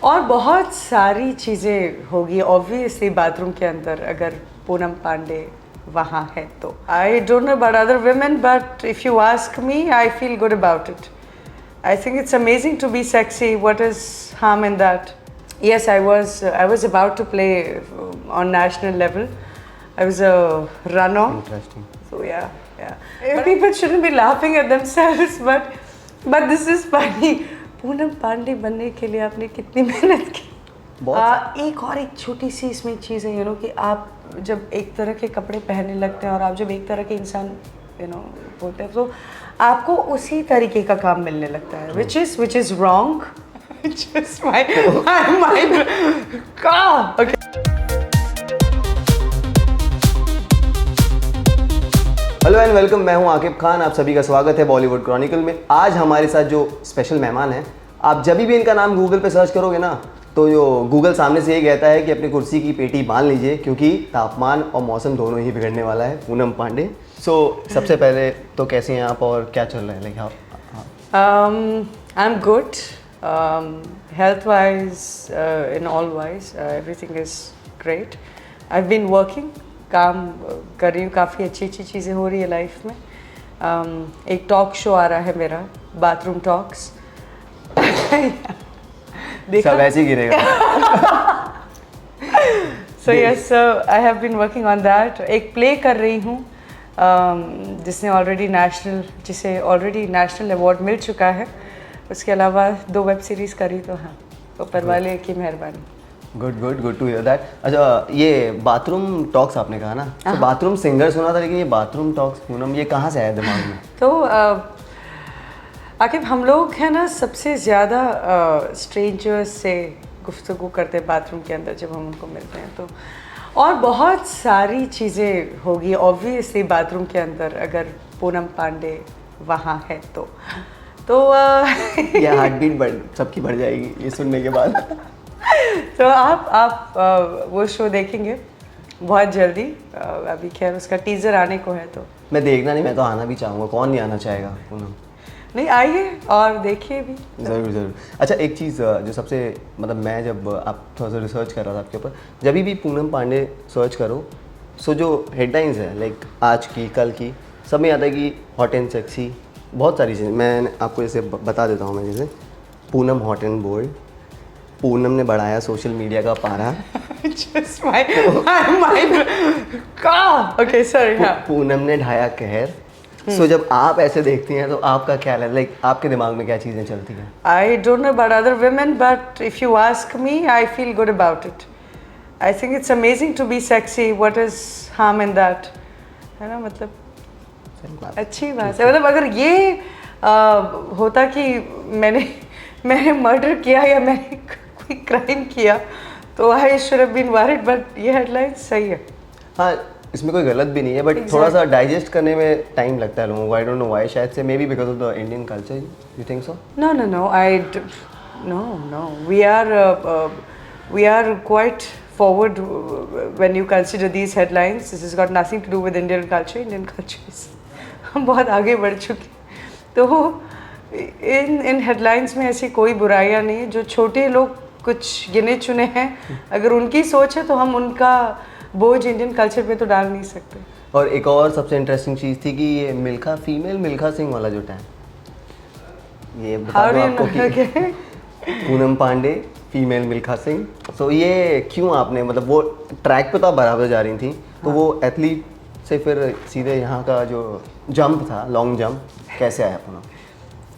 और बहुत सारी चीज़ें होगी ऑब्वियसली बाथरूम के अंदर अगर पूनम पांडे वहाँ है तो। I don't know about other women but if you ask me I feel good about it. I think it's amazing to be sexy. What is harm in that? Yes, I was about to play on national level. I was a runner. Interesting. So yeah. People shouldn't be laughing at themselves, but this is funny. Poonam Pandey बनने के लिए आपने कितनी मेहनत की? एक और एक छोटी सी इसमें चीज़ है कि आप जब एक तरह के कपड़े पहनने लगते हैं और आप जब एक तरह के इंसान होते हैं तो आपको उसी तरीके का काम मिलने लगता है which is wrong. Just my God. Okay. Hello and welcome, मैं हूं आकिब खान। आप सभी का स्वागत है बॉलीवुड क्रॉनिकल में। आज हमारे साथ जो स्पेशल मेहमान हैं, आप जब भी इनका नाम गूगल पे सर्च करोगे ना तो जो गूगल सामने से ये कहता है कि अपनी कुर्सी की पेटी बांध लीजिए क्योंकि तापमान और मौसम दोनों ही बिगड़ने वाला है। पूनम पांडे, सबसे पहले तो कैसे हैं आप और क्या चल रहा है? I am good, health wise, in all wise, everything is great. I've been working, काम कर रही हूँ, काफ़ी अच्छी चीज़ें हो रही है लाइफ में. एक टॉक शो आ रहा है मेरा, बाथरूम टॉक्स. सब ऐसे ही गिरेगा. So yes, I have been working on that. एक प्ले कर रही हूँ जिसे ऑलरेडी नेशनल अवार्ड मिल चुका है. उसके अलावा 2 वेब सीरीज़ करी तो हाँ, ऊपर वाले की मेहरबानी. Good to hear that. अच्छा, ये बाथरूम टॉक्स आपने कहा ना, तो बाथरूम सिंगर सुना था, लेकिन ये बाथरूम टॉक्स पूनम ये कहाँ से आया दिमाग में? तो आखिर हम लोग हैं ना, सबसे ज़्यादा स्ट्रेंजर्स से गुफ्तगू करते हैं बाथरूम के अंदर जब हम उनको मिलते हैं तो. और बहुत सारी चीज़ें होगी ऑब्वियसली बाथरूम के अंदर अगर पूनम पांडे वहाँ है तो ये हार्ट बीट सबकी बढ़ जाएगी ये सुनने के बाद. तो आप वो शो देखेंगे बहुत जल्दी. अभी खैर उसका टीज़र आने को है तो मैं देखना नहीं, मैं तो आना भी चाहूँगा. कौन नहीं आना चाहेगा पूनम? नहीं, आइए और देखिए भी. ज़रूर. अच्छा, एक चीज़ जो सबसे मैं जब आप थोड़ा सा रिसर्च कर रहा था आपके ऊपर, जब भी पूनम पांडे सर्च करो सो जो हेडलाइंस है लाइक आज की कल की, सब में आता है कि हॉट एंड सेक्सी, बहुत सारी चीज़ें. मैं आपको जैसे बता देता हूँ. मैं जैसे Poonam hot and bold, Poonam ने बढ़ाया सोशल मीडिया का पारा. Just my God. Okay, sorry. Poonam ने ढाया कहर. सो जब आप ऐसे देखती हैं तो आपका ख्याल है लाइक आपके दिमाग में क्या चीज़ें चलती हैं? I don't know about other women, but if you ask me, I feel good about it. I think it's amazing to be sexy. What is harm in that? है ना, मतलब अच्छी बात है. मतलब अगर ये होता कि मैंने मर्डर किया या मैंने कोई क्राइम किया तो I should have been worried, but ये हेडलाइन सही है. हाँ, इसमें कोई गलत भी नहीं है, बट थोड़ा सा डाइजेस्ट करने में टाइम लगता है लोगों को. आई डोंट नो व्हाई, शायद से may be because of the Indian culture. You think so? No, we are quite forward when you consider these headlines. This has got nothing to do with Indian culture. Indian culture is हम बहुत आगे बढ़ चुके. तो इन headlines में ऐसी कोई बुराइयां नहीं है. जो छोटे लोग कुछ गिने चुने हैं, अगर उनकी सोच है तो हम उनका बोझ इंडियन कल्चर पे तो डाल नहीं सकते. और एक और सबसे इंटरेस्टिंग चीज़ थी कि ये फीमेल मिल्खा सिंह वाला जो टाइम, ये बता दो आपको कि पूनम पांडे फीमेल मिल्खा सिंह. सो ये क्यों आपने वो ट्रैक पे तो आप बराबर जा रही थी, तो वो एथलीट से फिर सीधे यहाँ का जो जंप था, लॉन्ग जंप, कैसे आया पूनम?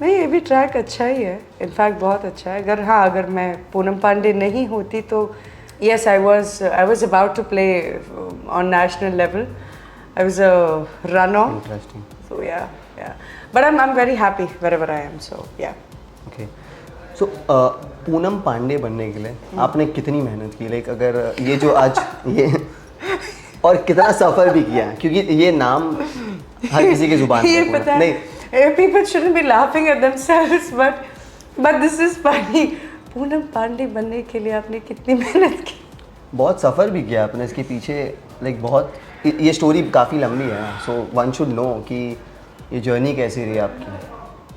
नहीं, ये भी ट्रैक अच्छा ही है, इनफैक्ट बहुत अच्छा है. अगर मैं पूनम पांडे नहीं होती तो yes, I was about to play on national level. I was a runner. Interesting. So yeah. But I'm very happy wherever I am. So yeah. Okay. So Poonam Pandey बनने के लिए आपने कितनी मेहनत की? लाइक अगर ये जो आज ये और कितना सफ़र भी किया, क्योंकि ये नाम हर किसी की जुबान पे पता नहीं. People shouldn't be laughing at themselves, but this is funny. Poonam Pandey बनने के लिए आपने कितनी मेहनत की? बहुत सफ़र भी किया आपने इसके पीछे. लाइक बहुत ये स्टोरी काफ़ी लंबी है, सो वन शुड नो कि ये जर्नी कैसी रही आपकी.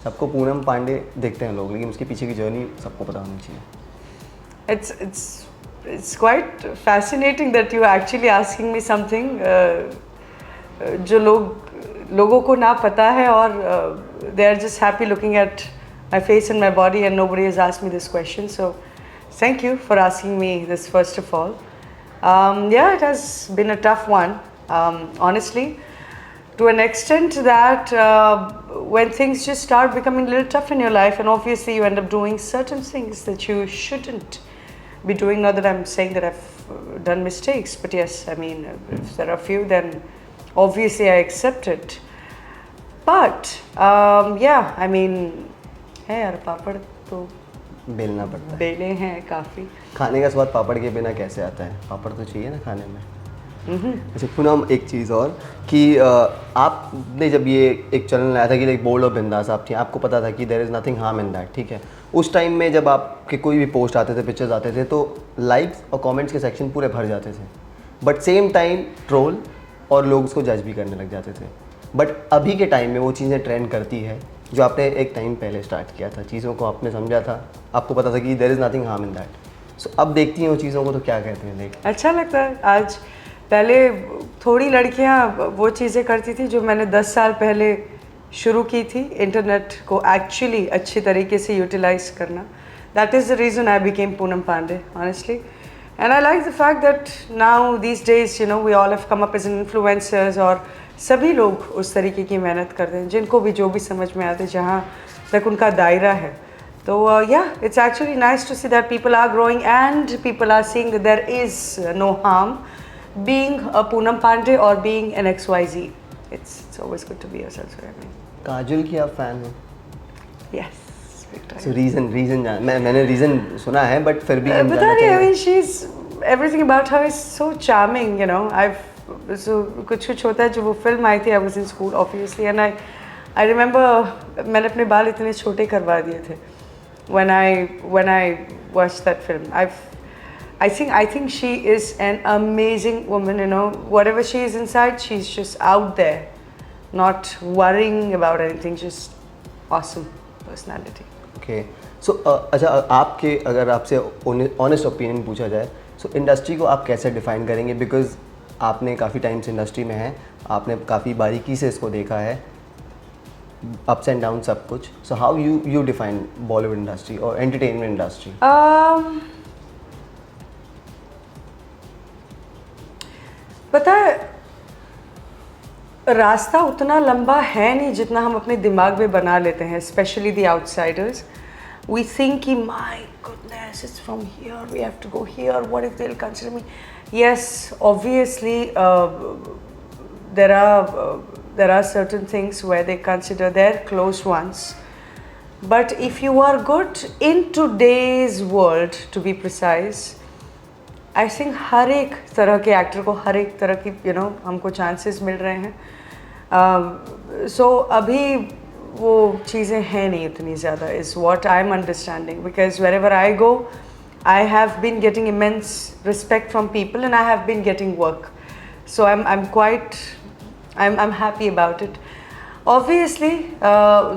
सबको पूनम पांडे देखते हैं लोग, लेकिन उसके पीछे की जर्नी सबको पता होनी चाहिए. it's quite fascinating that you are actually asking me something जो लोगों को ना पता है और they are just happy looking at my face and my body and nobody has asked me this question. So thank you for asking me this first of all. Yeah, it has been a tough one, honestly, to an extent that when things just start becoming a little tough in your life, and obviously you end up doing certain things that you shouldn't be doing. Not that I'm saying that I've done mistakes, but yes, I mean, if there are a few, then obviously I accept it. But yeah, I mean, है यार पापड़ तो बेलना पड़ता है, बेले हैं काफ़ी. खाने का स्वाद पापड़ के बिना कैसे आता है, पापड़ तो चाहिए ना खाने में. अच्छा पूनम, एक चीज़ और कि आपने जब ये एक चैनल आया था कि लाइक बोल्ड और बिंदास आप थी, आपको पता था कि there is nothing harm in that, ठीक है. उस टाइम में जब आपके कोई भी पोस्ट आते थे, पिक्चर्स आते थे, तो लाइक्स और कमेंट्स के सेक्शन पूरे भर जाते थे, बट सेम टाइम ट्रोल और लोग उसको जज भी करने लग जाते थे. बट अभी के टाइम में वो चीज़ें ट्रेंड करती है जो आपने एक टाइम पहले स्टार्ट किया था, चीज़ों को आपने समझा था, आपको पता था कि there is nothing harm in that. So अब देखती हैं वो चीज़ों को तो क्या कहते हैं, लाइक अच्छा लगता है. आज पहले थोड़ी लड़कियां वो चीज़ें करती थी जो मैंने 10 साल पहले शुरू की थी, इंटरनेट को एक्चुअली अच्छी तरीके से यूटिलाइज करना. That is the reason I became Poonam Pandey, honestly. And I like the fact that now these days you know we all have come up as influencers, और सभी लोग उस तरीके की मेहनत करते हैं जिनको भी जो भी समझ में आते, जहाँ तक उनका दायरा है. तो yeah it's actually nice to see that people are growing and people are seeing that there is no harm being a Poonam Pandey or being an XYZ. It's always good to be yourself. I mean. काजल की आप fan हो? Yes, big time. So reason मैंने reason सुना है, but फिर भी बता रही, I mean she's everything about her is so charming, you know. So कुछ होता है. जो वो फिल्म आई थी, I was in school obviously, and I remember मैंने अपने बाल इतने छोटे करवा दिए थे when I watched that film. I think she is an amazing woman, you know. Whatever she is inside, she's just out there, not worrying about anything, just awesome personality. Okay. So अच्छा, आपके अगर आपसे honest opinion पूछा जाए, so industry को आप कैसे define करेंगे? बिकॉज आपने काफ़ी टाइम से इंडस्ट्री में हैं, आपने काफ़ी बारीकी से इसको देखा है, अप्स एंड डाउन सब कुछ. So how you define Bollywood industry और एंटरटेनमेंट इंडस्ट्री? पता है, रास्ता उतना लंबा है नहीं जितना हम अपने दिमाग में बना लेते हैं, specially the outsiders. We think कि my goodness it's from here, we have to go here, what if they will consider me. Yes, obviously there are certain things where they consider their close ones, but if you are good in today's world, to be precise, I think हर एक तरह के actor को हर एक तरह की you know हमको चांसेस मिल रहे हैं. सो अभी वो चीज़ें हैं नहीं उतनी ज़्यादा, is what I am understanding. Because wherever I go, I have been getting immense respect from people and I have been getting work. So I'm happy about it. Obviously,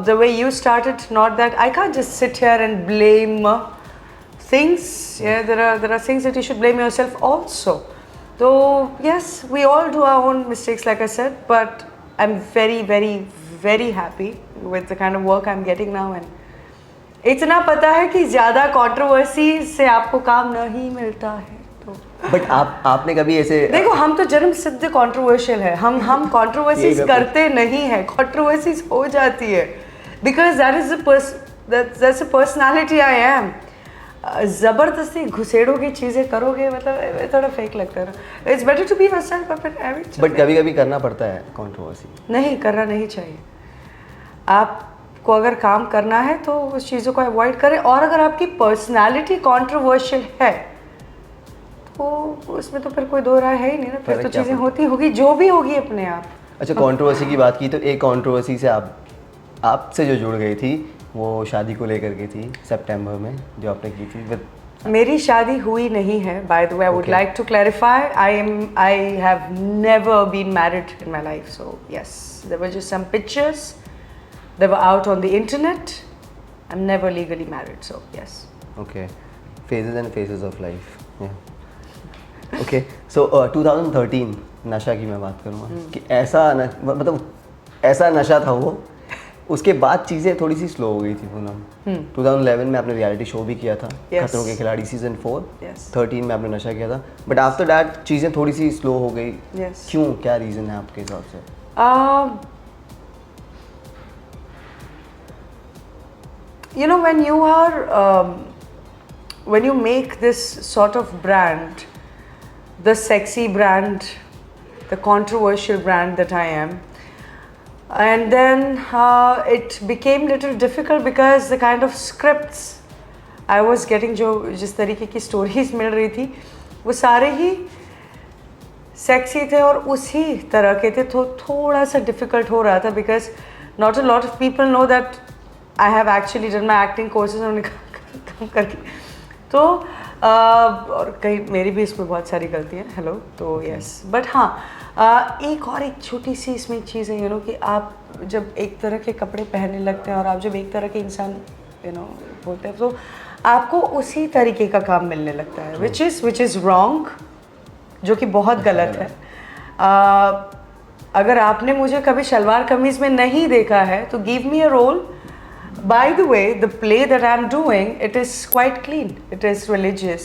the way you started, not that I can't just sit here and blame things. Yeah, there are things that you should blame yourself also. So yes, we all do our own mistakes, like I said, but I'm very, very, very happy with the kind of work I'm getting now. And इतना पता है कि ज़्यादा controversy से आपको काम नहीं मिलता है. बट आपने कभी ऐसे देखो, हम तो जन्म सिद्ध कंट्रोवर्शियल है. हम कंट्रोवर्सीज करते नहीं है, कंट्रोवर्सीज हो जाती है. Because that's a personality I am. ज़बरदस्ती घुसेड़ोगे, चीज़ें करोगे, मतलब थोड़ा फेक लगता है ना. It's better to be yourself. But कभी कभी करना पड़ता है कंट्रोवर्सी. नहीं, करना नहीं चाहिए. आपको अगर काम करना है तो उस चीज़ों को अवॉइड करें. और अगर आपकी पर्सनालिटी कंट्रोवर्शियल है तो उसमें तो फिर कोई दो राय है ही नहीं ना. फिर तो चीज़ें होती होगी, जो भी होगी अपने आप. अच्छा, कंट्रोवर्सी की बात की तो एक कंट्रोवर्सी से आपसे जो जुड़ गई थी, वो शादी को लेकर के थी सितंबर में जो आपने की थी विद. मेरी शादी हुई नहीं है, by the way. I would like to clarify, I have never been married in my life. So yes, there were just some pictures, they were out on the internet. I am never legally married, so yes. Okay, phases and phases of life. Yeah. Okay. So 2013 नशा की मैं बात करूँगा कि मतलब ऐसा नशा था वो, उसके बाद चीज़ें थोड़ी सी स्लो हो गई थी पूनम। 2011 में आपने रियलिटी शो भी किया था, खतरों के खिलाड़ी सीजन 4। 13 में आपने नशा किया था, बट आफ्टर दैट चीज़ें थोड़ी सी स्लो हो गई। क्यों, क्या रीज़न है आपके हिसाब से? You know, when you make this sort of brand, the sexy brand, the controversial brand that I am, and then it became little difficult because the kind of scripts I was getting, जो जिस तरीके की stories मिल रही थी, वो सारे ही sexy थे और उसी तरह के थे, तो थोड़ा सा difficult हो रहा था because not a lot of people know that I have actually done my acting courses उन्होंने काम करके, तो और कहीं मेरी भी इसमें बहुत सारी गलतियाँ हैं, हेलो, तो यस, बट हाँ, एक छोटी सी इसमें चीज़ है, यू नो, कि आप जब एक तरह के कपड़े पहनने लगते हैं और आप जब एक तरह के इंसान, यू नो, होते हैं, तो आपको उसी तरीके का काम मिलने लगता है, विच इज़ रॉन्ग, जो कि बहुत गलत है। अगर आपने मुझे कभी शलवार कमीज़ में नहीं देखा है तो give me a role. By the way, the play that I'm doing, it is quite clean. It is religious,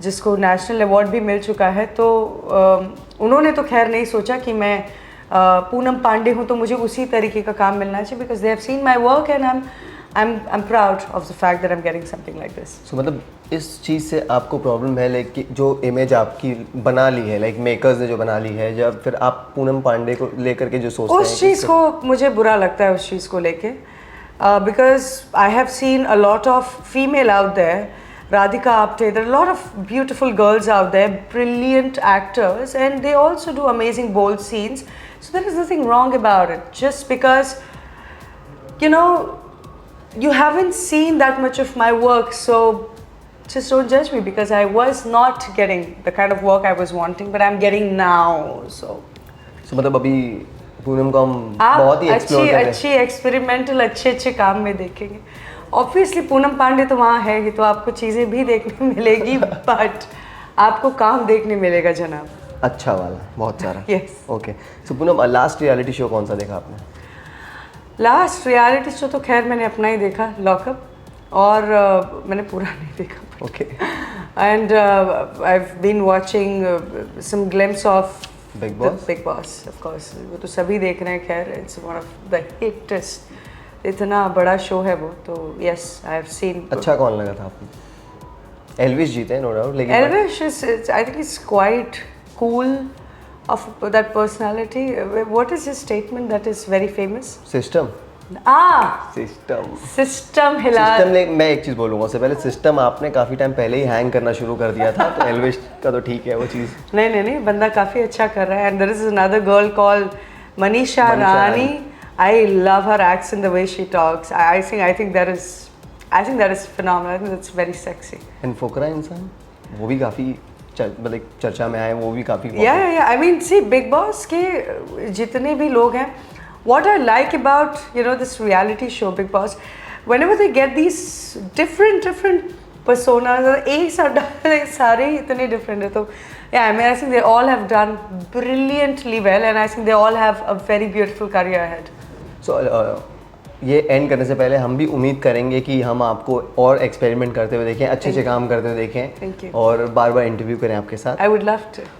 जिसको नेशनल अवार्ड भी मिल चुका है। तो उन्होंने तो खैर नहीं सोचा कि मैं पूनम पांडे हूँ तो मुझे उसी तरीके का काम मिलना चाहिए, because they have seen my work and I'm proud of the fact that I'm getting something like this. So मतलब इस चीज़ से आपको प्रॉब्लम है, लाइक जो इमेज आपकी बना ली है, लाइक मेकर्स ने जो बना ली है, जब फिर आप पूनम पांडे को लेकर के जो सोचते हैं, उस चीज़ को मुझे बुरा लगता है, उस चीज़ को लेके, because I have seen a lot of female out there, Radhika Apte, there are a lot of beautiful girls out there, brilliant actors, and they also do amazing bold scenes. So there is nothing wrong about it. Just because, you know, you haven't seen that much of my work, so just don't judge me, because I was not getting the kind of work I was wanting, but I'm getting now. So मतलब अभी पूनम को हम बहुत ही explore कर रहे हैं, अच्छी experimental अच्छे काम में देखेंगे। ऑब्वियसली पूनम पांडे तो वहाँ है ही, तो आपको चीज़ें भी देखने मिलेगी, बट आपको काम देखने मिलेगा जनाब, अच्छा वाला, बहुत सारा। यस। ओके, सो पूनम, लास्ट रियलिटी शो कौन सा देखा आपने? लास्ट रियलिटी शो तो खैर मैंने अपना ही देखा, लॉकअप, और मैंने पूरा नहीं देखा। Okay. And I have been watching some glimpse of Bigg Boss. Bigg Boss, of course, वो तो सभी देख रहे हैं। खैर, it's one of the hittest, इतना बड़ा शो है वो, तो यस, आई हैव सीन। अच्छा कौन लगा था आपको? एल्विस जीते नो डाउट, लेकिन Elvis is, I think is quite cool off that personality. What is his statement that is very famous? System. System system मैं एक चीज़ बोलूँगा, उससे पहले सिस्टम आपने काफ़ी टाइम पहले ही हैंग करना शुरू कर दिया था, तो एल्विस का तो ठीक है वो चीज़। नहीं, बंदा काफ़ी अच्छा कर रहा है। And there is another girl called Manisha Rani. I love her accent, the way she talks. I think that is phenomenal. I think that's very sexy. And Fukra Insaan, वो भी काफ़ी मतलब चर्चा में आए, वो भी काफ़ी। Yeah I mean, see, Bigg Boss के जितने भी लोग हैं, what I like about, you know, this reality show Big Boss, whenever they get these different personas, सारे इतने different है, तो yeah, I mean, I think they all have done brilliantly well, and I think they all have a very beautiful career ahead. So ये and करने से पहले हम भी उम्मीद करेंगे कि हम आपको और एक्सपेरिमेंट करते हुए देखें, अच्छे काम करते हुए देखें, और बार-बार इंटरव्यू करें आपके साथ। I would love to.